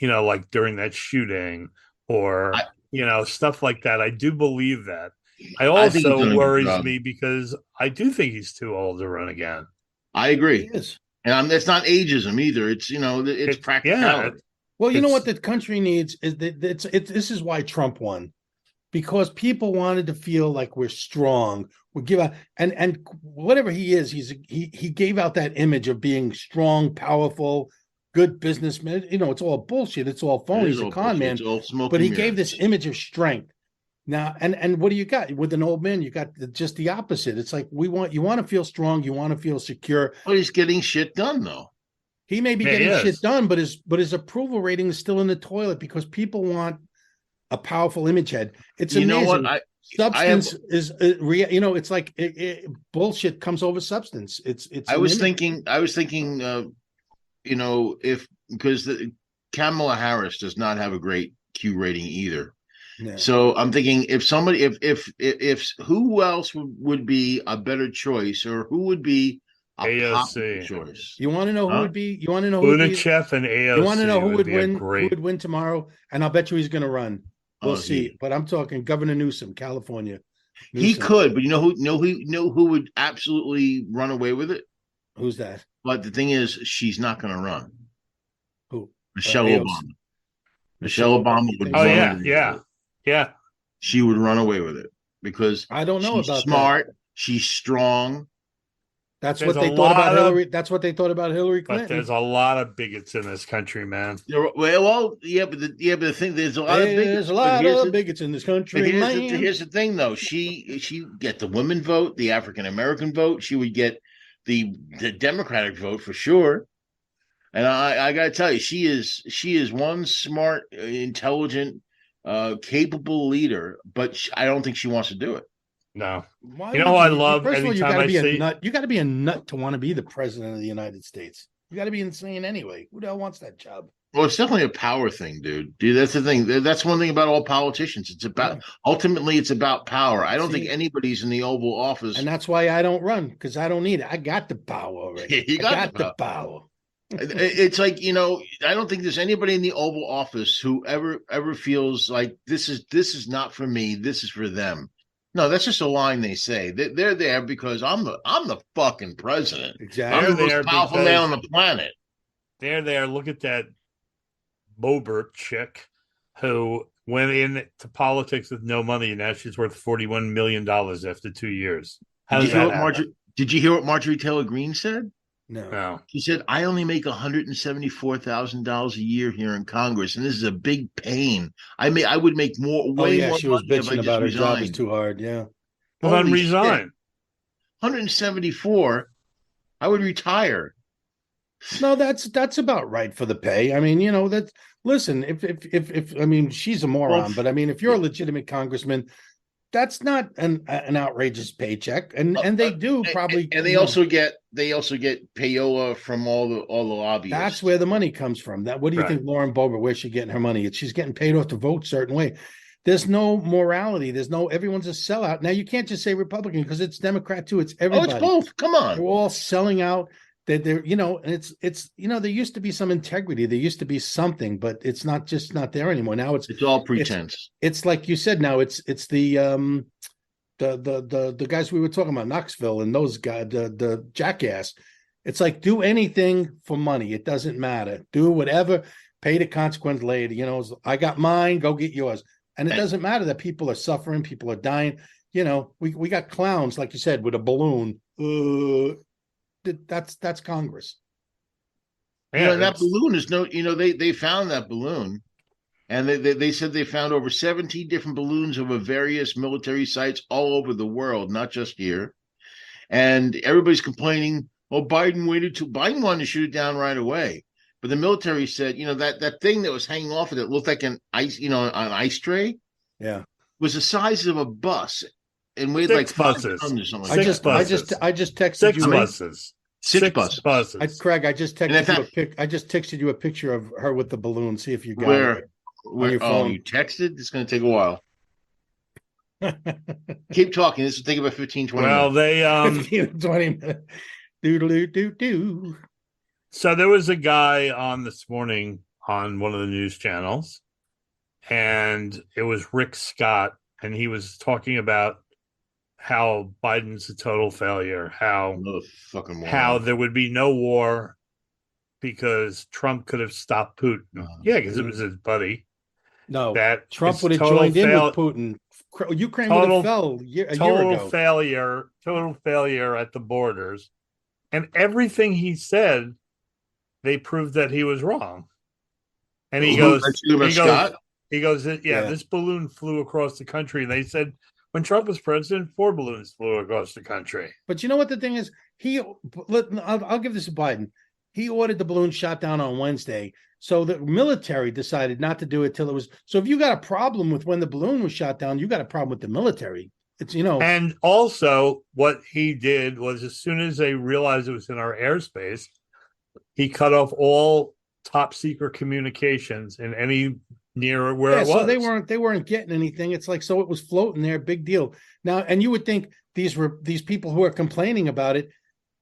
like during that shooting or, stuff like that. I do believe that. I also worries me because I do think he's too old to run again. I agree. He is. And it's not ageism either. It's practicality. Well, you know what the country needs is that this is why Trump won. Because people wanted to feel like we're strong. We give out and whatever he is, he gave out that image of being strong, powerful, good businessman. It's all bullshit. It's all phony. He's a con man. But he gave this image of strength. Now, and what do you got with an old man? You got just the opposite. It's like you want to feel strong. You want to feel secure. Well, he's getting shit done though. He may be getting shit done, but his approval rating is still in the toilet because people want a powerful image head. It's amazing. Know what? Substance is it's like bullshit comes over substance. I was thinking, because Kamala Harris does not have a great Q rating either. Yeah. So I'm thinking if who else would be a better choice, or who would be a choice? You want to know who would be? You want to know who would be? Chef and AOC. You want to know who would win? Who would win tomorrow? And I'll bet you he's going to run. We'll see. But I'm talking Governor Newsom, California. He could, but who would absolutely run away with it? Who's that? But the thing is, she's not going to run. Who? Michelle Obama. Michelle Obama would run away with it. Yeah. She would run away with it because I don't know she's about smart. That. She's strong. That's There's what they a thought about lot of- Hillary. That's what they thought about Hillary But Clinton. there's a lot of bigots in this country, man. Yeah, but the thing, there's a lot of bigots. There's a lot of bigots in this country, But man. here's the thing, though. She get the women vote, the African American vote. She would get the Democratic vote for sure. And I got to tell you, she is one smart, intelligent, capable leader. But I don't think she wants to do it. No. Why You know would what I love? First of all, you Anytime got to I be see- a nut. You got to be a nut to want to be the president of the United States. You got to be insane anyway. Who the hell wants that job? Well, it's definitely a power thing, dude. That's the thing. That's one thing about all politicians. It's about ultimately it's about power. I don't think anybody's in the Oval Office. And that's why I don't run, because I don't need it. I got the power already. You got the power. It's like, I don't think there's anybody in the Oval Office who ever feels like this is not for me. This is for them. No, that's just a line they say. They're there because I'm the fucking president. Exactly. I'm the most powerful man on the planet. They're there. Look at that Boebert chick who went into politics with no money, and now she's worth $41 million after 2 years. How Did does you, hear that what happen? Did you hear what Marjorie Taylor Greene said? No. She said, I only make $174,000 a year here in Congress, and this is a big pain. I would make way more she was money if I bitching just about her job is resigned. too hard. Yeah. Well, then Holy resign. shit. 174, I would retire. No, that's about right for the pay. I mean, that's listen, if I mean, she's a moron, but I mean, if you're a legitimate congressman, that's not an outrageous paycheck. And they do probably, and they also get payola from all the lobbyists. that's where the money comes from. What do you think Lauren Boebert, where's she getting her money? She's getting paid off to vote a certain way. There's no morality. Everyone's a sellout. Now you can't just say Republican because it's Democrat too. It's everybody. Oh, it's both. Come on. They're all selling out. They're and it's there used to be some integrity. There used to be something, but it's not there anymore. Now it's all pretense. It's like you said. Now it's the guys we were talking about, Knoxville and those guys, the jackass. It's like, do anything for money. It doesn't matter. Do whatever. Pay the consequence later. I got mine. Go get yours. And it doesn't matter that people are suffering. People are dying. We got clowns, like you said, with a balloon. That's Congress. Yeah, that balloon is they found that balloon, and they said they found over 70 different balloons over various military sites all over the world, not just here. And everybody's complaining, Biden wanted to shoot it down right away. But the military said, that thing that was hanging off of it looked like an ice tray. Yeah. Was the size of a bus and weighed Six like 5 buses. tons or something. I just texted Six you. buses. Six buses. Craig, I just texted you a picture of her with the balloon. See if you got it. Where? Your phone. You texted? It's going to take a while. Keep talking. This will take about 15, 20 Well, minutes. they 20 minutes. Doodle-doo-doo-doo. So there was a guy on this morning on one of the news channels, and it was Rick Scott, and he was talking about how Biden's a total failure, how there would be no war because Trump could have stopped Putin. Yeah, because it was his buddy. No, that Trump would have joined in with Putin. Ukraine would have fell a year ago. Total failure at the borders. And everything he said, they proved that he was wrong. And he goes, this balloon flew across the country. And they said, when Trump was president, 4 balloons flew across the country. But you know what the thing is? I'll give this to Biden. He ordered the balloon shot down on Wednesday. So the military decided not to do it till it was. So if you got a problem with when the balloon was shot down, you got a problem with the military. It's, And also what he did was, as soon as they realized it was in our airspace, he cut off all top secret communications in any near where it was. So they weren't getting anything. It's like, so it was floating there, big deal. Now, and you would think these people who are complaining about it,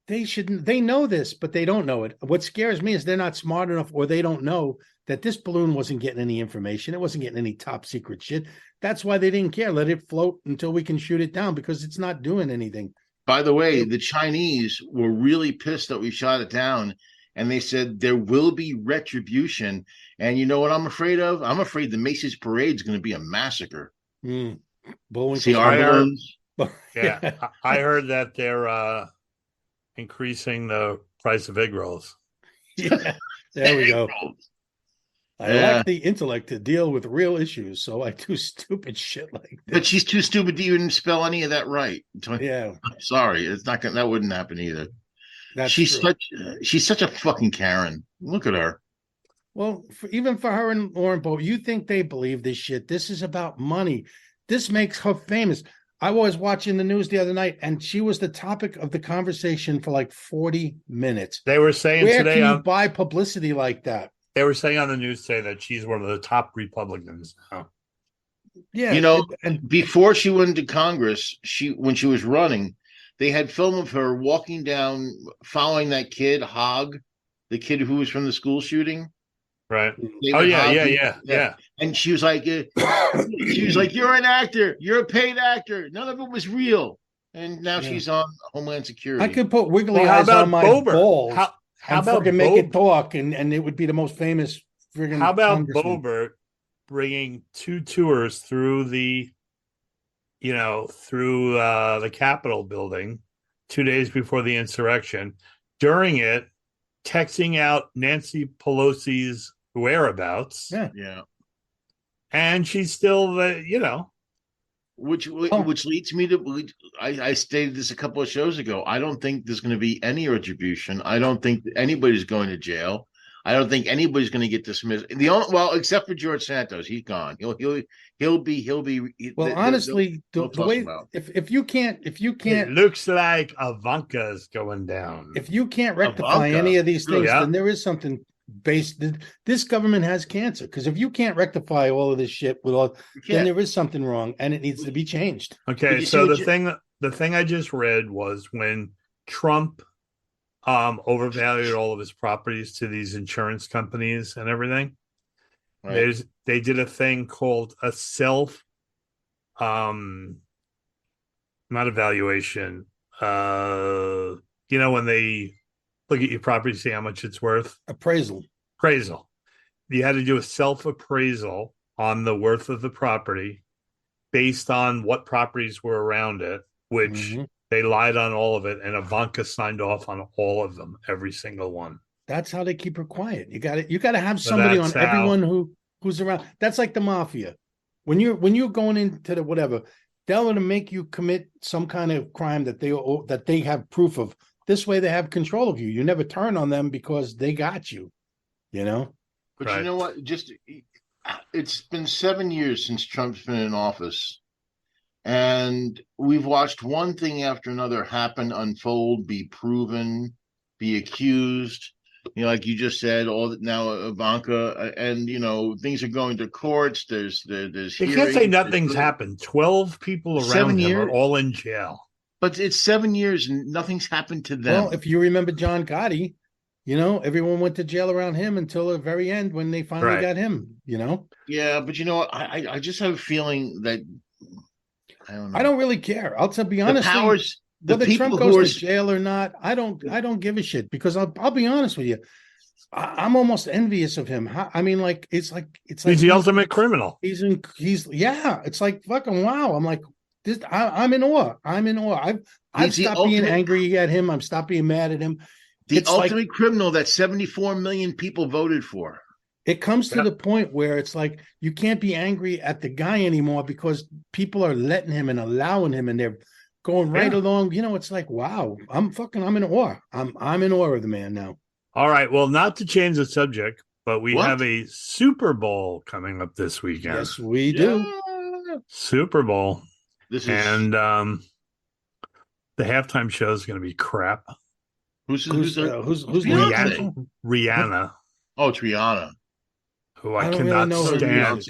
they know this, but they don't know it. What scares me is they're not smart enough, or they don't know that this balloon wasn't getting any information. It wasn't getting any top secret shit. That's why they didn't care. Let it float until we can shoot it down, because it's not doing anything. By the way, the Chinese were really pissed that we shot it down, and they said there will be retribution. And you know what I'm afraid of? I'm afraid the Macy's parade is going to be a massacre. See our balloons. Yeah, I heard that they're increasing the price of egg rolls. Yeah, there we go. I Yeah. lack the intellect to deal with real issues, so I do stupid shit like this. But she's too stupid to even spell any of that right. Yeah, Sorry, it's not gonna. That wouldn't happen either. that's She's true. she's such a fucking Karen. Look at her. Well, even for her and Lauren Boebert, you think they believe this shit? This is about money. This makes her famous. I was watching the news the other night, and she was the topic of the conversation for like 40 minutes. They were saying Where today, can you buy publicity like that? they were saying on the news today that she's one of the top Republicans now. Yeah, You know, and before she went into Congress, when she was running, they had film of her walking down, following that kid Hogg, the kid who was from the school shooting. Right. David Oh yeah, Hogg. yeah. And she was like, "You're an actor. You're a paid actor. None of it was real." And now she's on Homeland Security. I could put wiggly Well, how eyes on about my Boebert? balls How and about freaking make it talk, and it would be the most famous friggin' How about congressman. Boebert bringing 2 tours through the Capitol building 2 days before the insurrection, during it texting out Nancy Pelosi's whereabouts. Yeah. And she's still Which leads me to I stated this a couple of shows ago. I don't think there's going to be any retribution. I don't think anybody's going to jail. I don't think anybody's going to get dismissed. Except for George Santos, he's gone. He'll be. Well, honestly, the way if you can't, it looks like Ivanka's going down. If you can't rectify any of these things, then there is something based. This government has cancer, because if you can't rectify all of this shit then there is something wrong, and it needs to be changed. Okay, so the thing I just read was when Trump overvalued all of his properties to these insurance companies and everything. Right. They did a thing called a not evaluation. When they look at your property, see how much it's worth. Appraisal. You had to do a self-appraisal on the worth of the property based on what properties were around it, which they lied on all of it, and Ivanka signed off on all of them, every single one. That's how they keep her quiet. You got to have somebody on everyone who's around. That's like the mafia. When you're going into the whatever, they're going to make you commit some kind of crime that they have proof of. This way, they have control of you. You never turn on them because they got you. But you know what? It's been 7 years since Trump's been in office. And we've watched one thing after another happen, unfold, be proven, be accused. Like you just said, now Ivanka, and things are going to courts. There's you can't say nothing's happened. 12 people around him are all in jail. But it's 7 years and nothing's happened to them. Well, if you remember John Gotti, everyone went to jail around him until the very end when they finally got him. Yeah, but I just have a feeling that. I don't know. I don't really care. I'll be honest. Whether Trump goes to jail or not, I don't give a shit, because I'll be honest with you. I'm almost envious of him. It's like he's the ultimate criminal. It's like fucking wow. I'm like this. I'm in awe. I've stopped being angry at him. I've stopped being mad at him. The ultimate criminal that 74 million people voted for. It comes to the point where it's like you can't be angry at the guy anymore, because people are letting him and allowing him, and they're going right along. It's like, wow, I'm in awe. I'm in awe of the man now. All right. Well, not to change the subject, but we have a Super Bowl coming up this weekend. Yes, we do. Super Bowl. And the halftime show is going to be crap. Who's Rihanna? Oh, it's Rihanna. Who I cannot stand.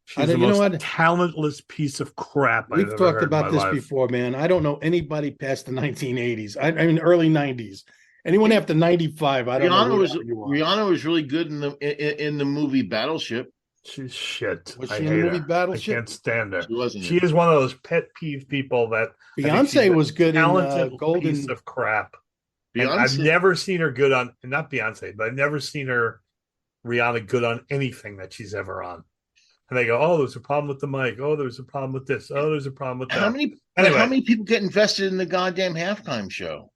She's the most talentless piece of crap I've ever heard. We've talked about this before, man. I don't know anybody past the 1980s. I mean, early 90s. Anyone after 95, I don't know. Rihanna was really good in the movie Battleship. She's shit. Was she in the movie Battleship? I can't stand her. She is one of those pet peeve people that Beyonce was good in Golden piece of crap. I've never seen her good on, not Beyonce, but I've never seen Rihanna good on anything that she's ever on. And they go, oh, there's a problem with the mic. Oh, there's a problem with this. Oh, there's a problem with that. How many people get invested in the goddamn halftime show?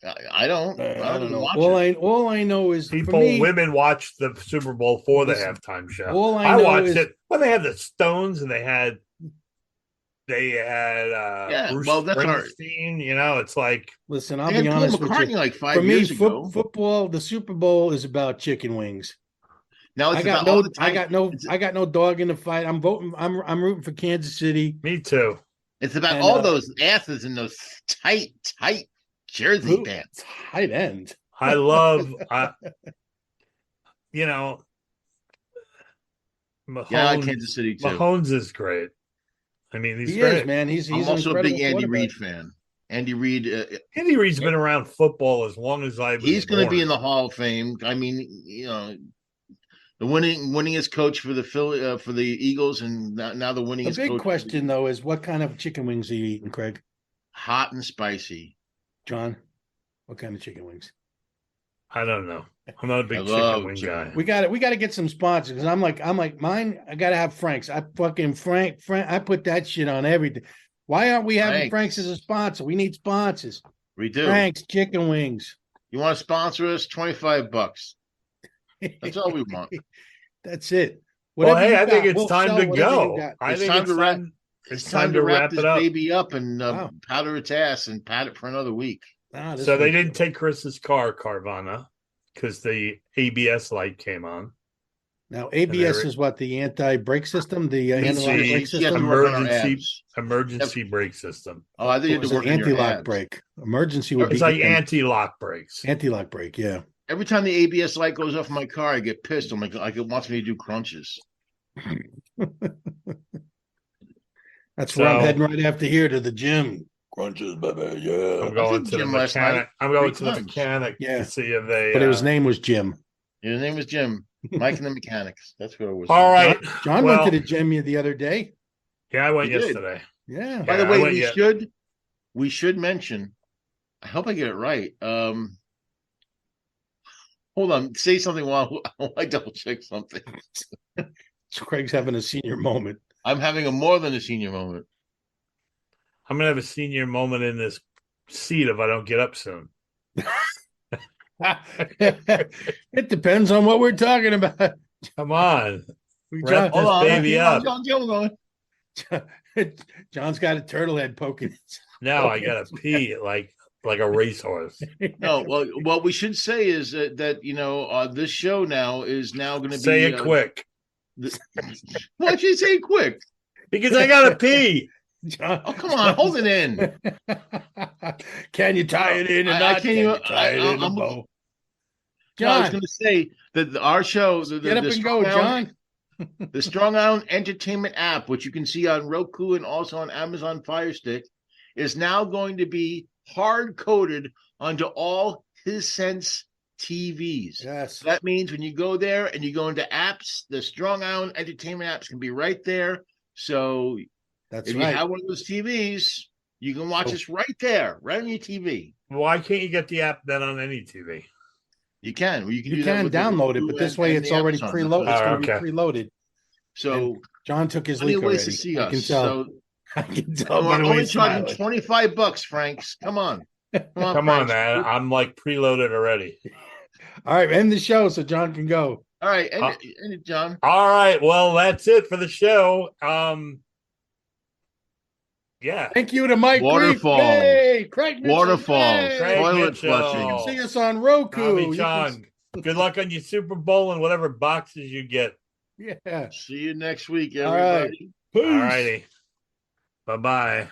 I don't. I don't know. watch All I know is women watch the Super Bowl for the halftime show. All I know watched is, it when they had the Stones and they had Bruce Springsteen. You know, it's like, listen, I'll be honest with you. Like 5 For me, years ago. football, the Super Bowl is about chicken wings. Now I got no dog in the fight. I'm voting. I'm rooting for Kansas City. Me too. It's about all those asses in those tight jersey pants. Tight end. I love, Mahomes, I like Kansas City too. Mahomes is great. I mean, he's he great. is, man. He's I'm also a big Andy Reid fan. Andy Reid. Andy Reid's been around football as long as I was. He's going to be in the Hall of Fame. I mean, you know, the winningest coach for the Eagles, and now the winningest. The big coach question though is, what kind of chicken wings are you eating, Craig? Hot and spicy. John, what kind of chicken wings? I don't know. I'm not a big chicken wing guy. We got to get some sponsors, because I'm like mine. I got to have Frank's. I fucking Frank. I put that shit on everything. Why aren't we having Frank's as a sponsor? We need sponsors. We do. Frank's chicken wings. You want to sponsor us? $25. That's all we want. That's it. Well, hey, I think it's time to go. It's time to wrap this baby up and powder its ass and pat it for another week. So they didn't take Chris's car, Carvana, because the ABS light came on. Now, ABS is what, the anti-brake system? The anti-brake system? Emergency brake system. Oh, I think it's an anti-lock brake. Emergency would be... It's like anti-lock brakes. Anti-lock brake, yeah. Every time the ABS light goes off in my car, I get pissed. I'm like it wants me to do crunches. That's where I'm heading right after here to the gym. Crunches, baby, yeah. I'm going to the mechanic. I'm going to the mechanic to see if they... But his name was Jim. His name was Jim. Mike and the Mechanics. That's what it was. All right. John went to the gym the other day. Yeah, I went yesterday. Yeah. By the way, we should mention, I hope I get it right. Hold on. Say something while I double check something. Craig's having a senior moment. I'm having a more than a senior moment. I'm going to have a senior moment in this seat if I don't get up soon. It depends on what we're talking about. Come on. Wrap this baby up. John's got a turtle head poking. Now I got to pee like a racehorse. No, well, what we should say is that this show now is going to be... Say it quick. Why'd you say quick? Because I got to pee. John, oh, come on, hold it in. Can you tie it in or not? Can you tie it in a bow? John, I was going to say that our show, get up and go, John. The Strong Island Entertainment app, which you can see on Roku and also on Amazon Fire Stick, is now going to be hard-coded onto all His Sense TVs. Yes. So that means when you go there and you go into apps, the Strong Island Entertainment apps can be right there. So if you have one of those TVs, you can watch us right there, right on your TV. Why can't you get the app then on any TV? You can. Well, you can download it, but this way it's already preloaded. It's going to be preloaded. So and John took his leak already. To see us. I can tell. I can tell. We're only charging $25, Franks. Come on. Come on, man. I'm like preloaded already. All right, end the show so John can go. All right, end it, John. All right, well, that's it for the show. Yeah. Thank you to Mike. Waterfalls. Hey, Craig Mitchell. Waterfalls. Toilet flushing. You can see us on Roku. John. Good luck on your Super Bowl and whatever boxes you get. Yeah. See you next week, everybody. All right. All righty. Bye-bye.